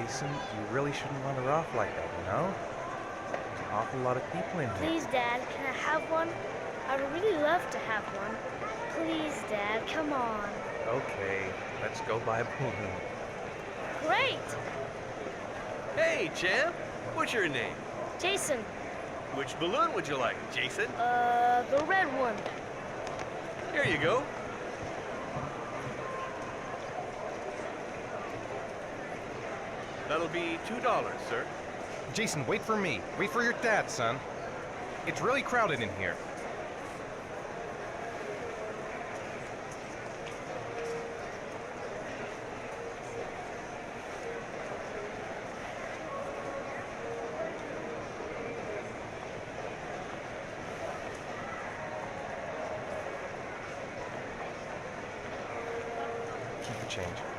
Jason, you really shouldn't run her off like that, you know? There's an awful lot of people in here. Please, Dad, can I have one? I would really love to have one. Please, Dad, come on. Okay, let's go buy a balloon. Great! Hey, champ! What's your name? Jason, Which balloon would you like, Jason? the red one. Here you go. That'll be $2, sir. Jason, wait for me. Wait for your dad, son. It's really crowded in here. Keep the change.